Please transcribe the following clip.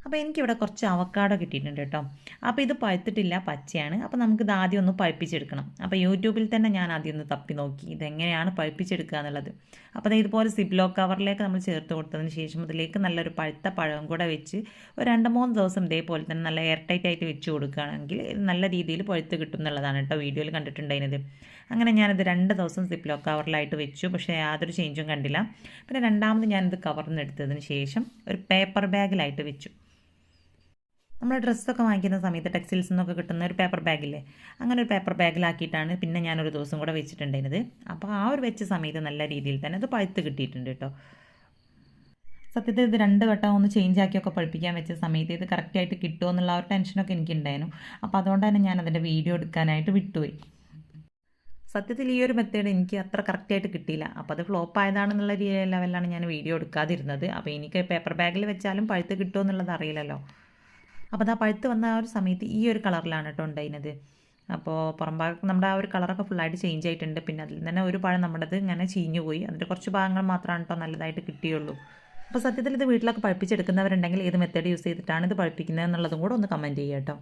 അപ്പോൾ എനിക്കിവിടെ കുറച്ച് അവക്കാഡോ കിട്ടിയിട്ടുണ്ട് കേട്ടോ. അപ്പോൾ ഇത് പഴുത്തിട്ടില്ല, പച്ചയാണ്. അപ്പോൾ നമുക്കിത് ആദ്യം ഒന്ന് പഴുപ്പിച്ചെടുക്കണം. അപ്പോൾ യൂട്യൂബിൽ തന്നെ ഞാൻ ആദ്യം ഒന്ന് തപ്പി നോക്കി ഇതെങ്ങനെയാണ് പഴുപ്പിച്ചെടുക്കുക എന്നുള്ളത്. അപ്പോൾ ഇതുപോലെ സിബ്ലോ കവറിലേക്ക് നമ്മൾ ചേർത്ത് കൊടുത്തതിന് ശേഷം അതിലേക്ക് നല്ലൊരു പഴുത്ത പഴം കൂടെ വെച്ച് ഒരു 2-3 ദിവസം ഇതേപോലെ തന്നെ നല്ല എയർ ടൈറ്റ് ആയിട്ട് വെച്ച് കൊടുക്കുകയാണെങ്കിൽ നല്ല രീതിയിൽ പഴുത്ത് കിട്ടും എന്നുള്ളതാണ് കേട്ടോ വീഡിയോയിൽ കണ്ടിട്ടുണ്ടായിരുന്നത്. അങ്ങനെ ഞാനിത് 2 ദിവസം സിബ്ലോ കവറിലായിട്ട് വെച്ചു. പക്ഷേ യാതൊരു ചേഞ്ചും കണ്ടില്ല. പിന്നെ രണ്ടാമത് ഞാനിത് കവറിൽ നിന്ന് എടുത്തതിന് ശേഷം ഒരു പേപ്പർ ബാഗിലായിട്ട് വെച്ചു. നമ്മൾ ഡ്രസ്സൊക്കെ വാങ്ങിക്കുന്ന സമയത്ത് ടെക്സ്റ്റൈൽസിൽ നിന്നൊക്കെ കിട്ടുന്ന ഒരു പേപ്പർ ബാഗില്ലേ, അങ്ങനെ ഒരു പേപ്പർ ബാഗിലാക്കിയിട്ടാണ് പിന്നെ ഞാനൊരു ദിവസം കൂടെ വെച്ചിട്ടുണ്ടായിരുന്നത്. അപ്പോൾ ആ ഒരു വെച്ച സമയത്ത് നല്ല രീതിയിൽ തന്നെ അത് പഴുത്ത് കിട്ടിയിട്ടുണ്ട് കേട്ടോ. സത്യത്തിൽ ഇത് 2 വട്ടം ഒന്ന് ചേഞ്ച് ആക്കിയൊക്കെ പഠിപ്പിക്കാൻ വെച്ച സമയത്ത് ഇത് കറക്റ്റായിട്ട് കിട്ടുമോ എന്നുള്ള ആ ഒരു ടെൻഷനൊക്കെ എനിക്കുണ്ടായിരുന്നു. അപ്പോൾ അതുകൊണ്ട് തന്നെ ഞാൻ അതിൻ്റെ വീഡിയോ എടുക്കാനായിട്ട് വിട്ടുപോയി. സത്യത്തിൽ ഈ ഒരു മെത്തേഡ് എനിക്ക് അത്ര കറക്റ്റായിട്ട് കിട്ടിയില്ല. അപ്പോൾ അത് ഫ്ലോപ്പ് ആയതാണെന്നുള്ള ലെവലിലാണ് ഞാൻ വീഡിയോ എടുക്കാതിരുന്നത്. അപ്പോൾ എനിക്ക് പേപ്പർ ബാഗിൽ വെച്ചാലും പഴുത്ത് കിട്ടുമോ എന്നുള്ളത് അറിയില്ലല്ലോ. അപ്പോൾ അത് ആ പഴുത്ത് വന്ന ആ ഒരു സമയത്ത് ഈ ഒരു കളറിലാണ് കേട്ടോ ഉണ്ടായിരുന്നത്. അപ്പോൾ പുറം ഭാഗത്ത് നമ്മുടെ ആ ഒരു കളറൊക്കെ ഫുള്ളായിട്ട് ചേഞ്ച് ആയിട്ടുണ്ട്. പിന്നെ അതിൽ തന്നെ ഒരു പഴം നമ്മുടേത് ഇങ്ങനെ ചീഞ്ഞു പോയി. അതിൻ്റെ കുറച്ച് ഭാഗങ്ങൾ മാത്രമാണ് കേട്ടോ നല്ലതായിട്ട് കിട്ടിയുള്ളൂ. അപ്പോൾ സത്യത്തിൽ ഇത് വീട്ടിലൊക്കെ പഴുപ്പിച്ചെടുക്കുന്നവരുണ്ടെങ്കിൽ ഏത് മെത്തേഡ് യൂസ് ചെയ്തിട്ടാണ് ഇത് പഴുപ്പിക്കുന്നത് എന്നുള്ളതും കൂടെ ഒന്ന് കമൻറ്റ് ചെയ്യുക കേട്ടോ.